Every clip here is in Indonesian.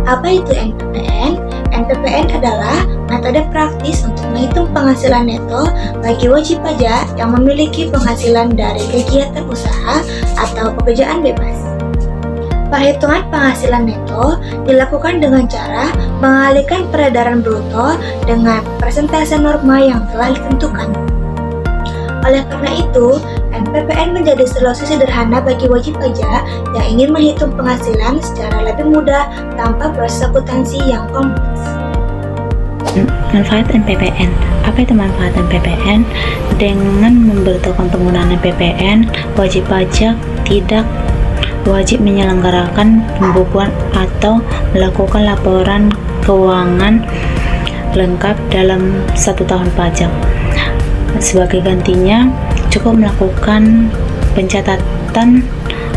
Apa itu NPPN? NPPN adalah metode praktis untuk menghitung penghasilan neto bagi wajib pajak yang memiliki penghasilan dari kegiatan usaha atau pekerjaan bebas. Perhitungan penghasilan neto dilakukan dengan cara mengalihkan peredaran bruto dengan persentase norma yang telah ditentukan. Oleh karena itu, NPPN menjadi solusi sederhana bagi wajib pajak yang ingin menghitung penghasilan secara lebih mudah tanpa proses akuntansi yang kompleks. Manfaat NPPN. Apa itu manfaat NPPN? Dengan memberitahukan penggunaan NPPN, wajib pajak tidak wajib menyelenggarakan pembukuan atau melakukan laporan keuangan lengkap dalam 1 tahun pajak. Sebagai gantinya, cukup melakukan pencatatan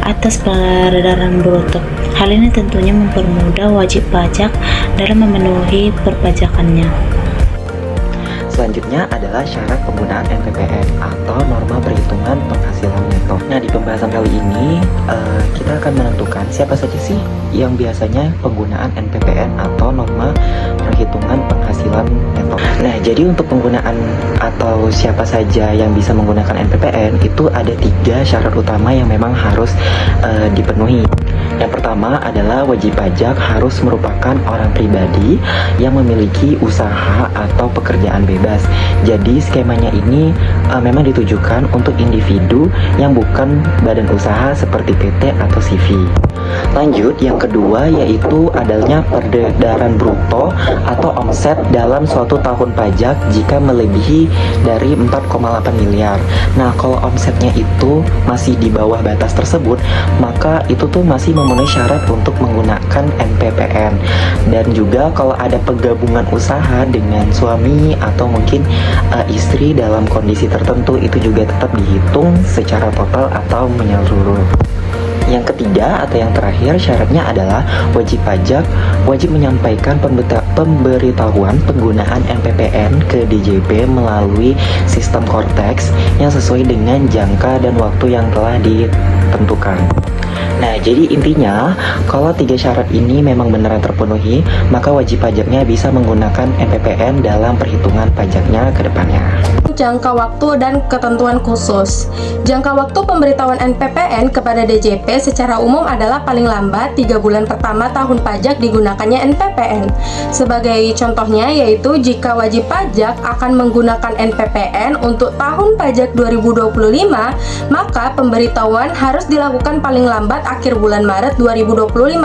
atas peredaran bruto. Hal ini tentunya mempermudah wajib pajak dalam memenuhi perpajakannya. Selanjutnya adalah syarat penggunaan NPPN atau norma perhitungan penghasilan neto. Nah, di pembahasan kali ini kita akan menentukan siapa saja sih yang biasanya penggunaan NPPN atau norma perhitungan penghasilan neto. Nah, jadi untuk penggunaan atau siapa saja yang bisa menggunakan NPPN itu ada 3 syarat utama yang memang harus dipenuhi. Yang pertama adalah wajib pajak harus merupakan orang pribadi yang memiliki usaha atau pekerjaan bebas. Jadi skemanya ini memang ditujukan untuk individu yang bukan badan usaha seperti PT atau CV. Lanjut, yang kedua yaitu adanya peredaran bruto atau omset dalam suatu tahun pajak jika melebihi dari 4,8 miliar. Nah, kalau omsetnya itu masih di bawah batas tersebut, maka itu tuh masih memenuhi syarat untuk menggunakan NPPN. Dan juga kalau ada penggabungan usaha dengan suami atau mungkin istri dalam kondisi tertentu, itu juga tetap dihitung secara total atau menyeluruh. Yang ketiga atau yang terakhir syaratnya adalah wajib pajak wajib menyampaikan pemberitahuan penggunaan NPPN ke DJP melalui sistem Cortex yang sesuai dengan jangka dan waktu yang telah ditentukan. Nah, jadi intinya kalau 3 syarat ini memang beneran terpenuhi, maka wajib pajaknya bisa menggunakan NPPN dalam perhitungan pajaknya ke depannya. Jangka waktu dan ketentuan khusus. Jangka waktu pemberitahuan NPPN kepada DJP secara umum adalah paling lambat 3 bulan pertama tahun pajak digunakannya NPPN. Sebagai contohnya yaitu jika wajib pajak akan menggunakan NPPN untuk tahun pajak 2025, maka pemberitahuan harus dilakukan paling lambat akhir bulan Maret 2025.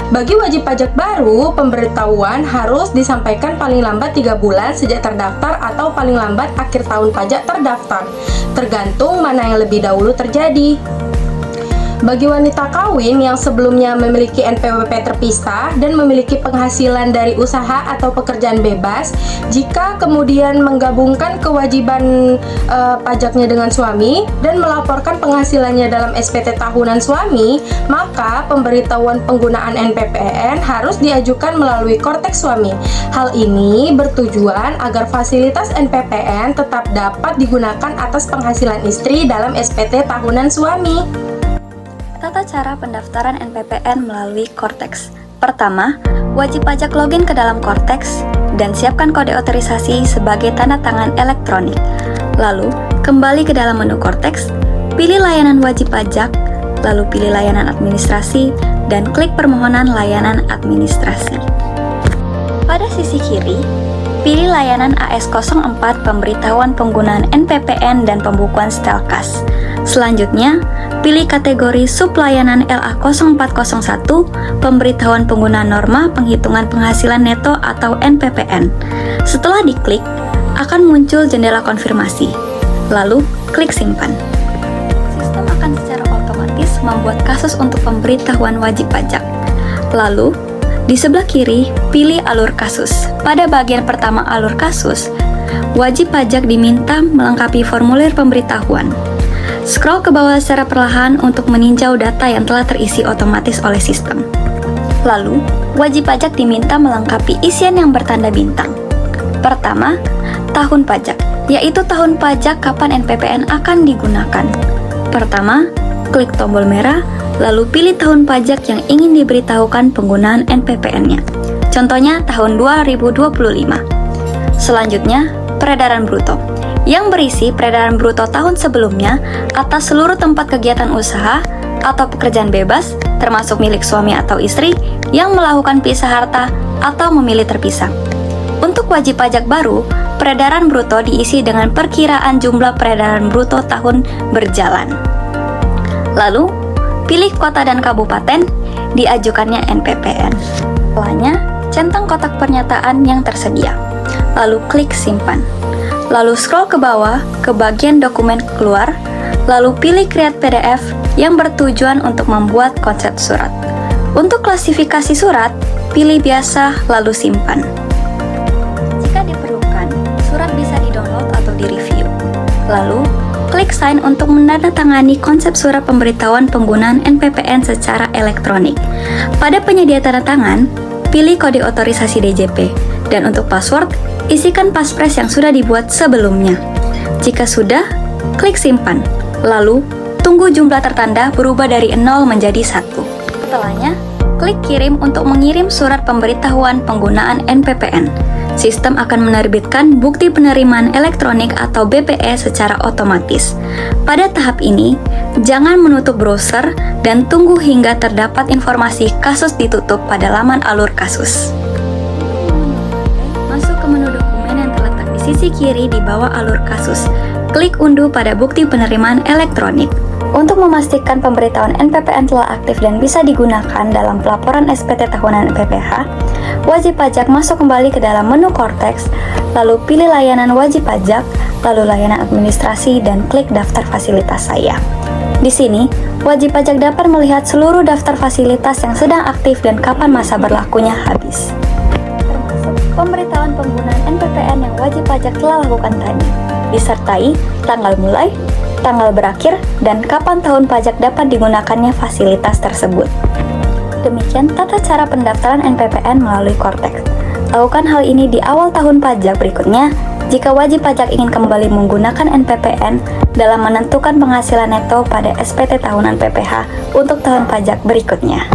Bagi wajib pajak baru, pemberitahuan harus disampaikan paling lambat 3 bulan sejak terdaftar atau paling lambat akhir tahun pajak terdaftar, tergantung mana yang lebih dahulu terjadi. Bagi wanita kawin yang sebelumnya memiliki NPWP terpisah dan memiliki penghasilan dari usaha atau pekerjaan bebas, jika kemudian menggabungkan kewajiban pajaknya dengan suami dan melaporkan penghasilannya dalam SPT tahunan suami, maka pemberitahuan penggunaan NPPN harus diajukan melalui Cortex suami. Hal ini bertujuan agar fasilitas NPPN tetap dapat digunakan atas penghasilan istri dalam SPT tahunan suami. Tata cara pendaftaran NPPN melalui Cortex. Pertama, wajib pajak login ke dalam Cortex dan siapkan kode otorisasi sebagai tanda tangan elektronik. Lalu, kembali ke dalam menu Cortex, pilih layanan wajib pajak, lalu pilih layanan administrasi, dan klik permohonan layanan administrasi. Pada sisi kiri, pilih layanan AS04 pemberitahuan penggunaan NPPN dan pembukuan Stelkas. Selanjutnya, pilih kategori sublayanan LA0401 pemberitahuan penggunaan norma penghitungan penghasilan neto atau NPPN. Setelah diklik, akan muncul jendela konfirmasi. Lalu, klik simpan. Sistem akan secara otomatis membuat kasus untuk pemberitahuan wajib pajak. Lalu, di sebelah kiri, pilih alur kasus. Pada bagian pertama alur kasus, wajib pajak diminta melengkapi formulir pemberitahuan. Scroll ke bawah secara perlahan untuk meninjau data yang telah terisi otomatis oleh sistem. Lalu, wajib pajak diminta melengkapi isian yang bertanda bintang. Pertama, tahun pajak, yaitu tahun pajak kapan NPPN akan digunakan. Pertama, klik tombol merah lalu pilih tahun pajak yang ingin diberitahukan penggunaan NPPN-nya. Contohnya tahun 2025. Selanjutnya, peredaran bruto, yang berisi peredaran bruto tahun sebelumnya atas seluruh tempat kegiatan usaha atau pekerjaan bebas, termasuk milik suami atau istri yang melakukan pisah harta atau memilih terpisah. Untuk wajib pajak baru, peredaran bruto diisi dengan perkiraan jumlah peredaran bruto tahun berjalan. Lalu, pilih kota dan kabupaten, diajukannya NPPN. Setelahnya, centang kotak pernyataan yang tersedia. Lalu klik simpan. Lalu scroll ke bawah ke bagian dokumen keluar, lalu pilih create PDF yang bertujuan untuk membuat konsep surat. Untuk klasifikasi surat, pilih biasa lalu simpan. Jika diperlukan, surat bisa di-download atau di-review. Lalu, klik sign untuk menandatangani konsep surat pemberitahuan penggunaan NPPN secara elektronik. Pada penyedia tanda tangan, pilih kode otorisasi DJP, dan untuk password, isikan passphrase yang sudah dibuat sebelumnya. Jika sudah, klik simpan. Lalu, tunggu jumlah tertanda berubah dari 0 menjadi 1. Setelahnya, klik kirim untuk mengirim surat pemberitahuan penggunaan NPPN. Sistem akan menerbitkan bukti penerimaan elektronik atau BPE secara otomatis. Pada tahap ini, jangan menutup browser dan tunggu hingga terdapat informasi kasus ditutup pada laman alur kasus. Masuk ke menu dokumen yang terletak di sisi kiri di bawah alur kasus. Klik unduh pada bukti penerimaan elektronik. Untuk memastikan pemberitahuan NPPN telah aktif dan bisa digunakan dalam pelaporan SPT tahunan PPH, wajib pajak masuk kembali ke dalam menu Cortex, lalu pilih layanan wajib pajak, lalu layanan administrasi, dan klik daftar fasilitas saya. Di sini, wajib pajak dapat melihat seluruh daftar fasilitas yang sedang aktif dan kapan masa berlakunya habis. Termasuk pemberitahuan penggunaan NPPN yang wajib pajak telah lakukan tadi, disertai tanggal mulai, tanggal berakhir, dan kapan tahun pajak dapat digunakannya fasilitas tersebut. Demikian tata cara pendaftaran NPPN melalui Cortex. Lakukan hal ini di awal tahun pajak berikutnya jika wajib pajak ingin kembali menggunakan NPPN dalam menentukan penghasilan neto pada SPT tahunan PPH untuk tahun pajak berikutnya.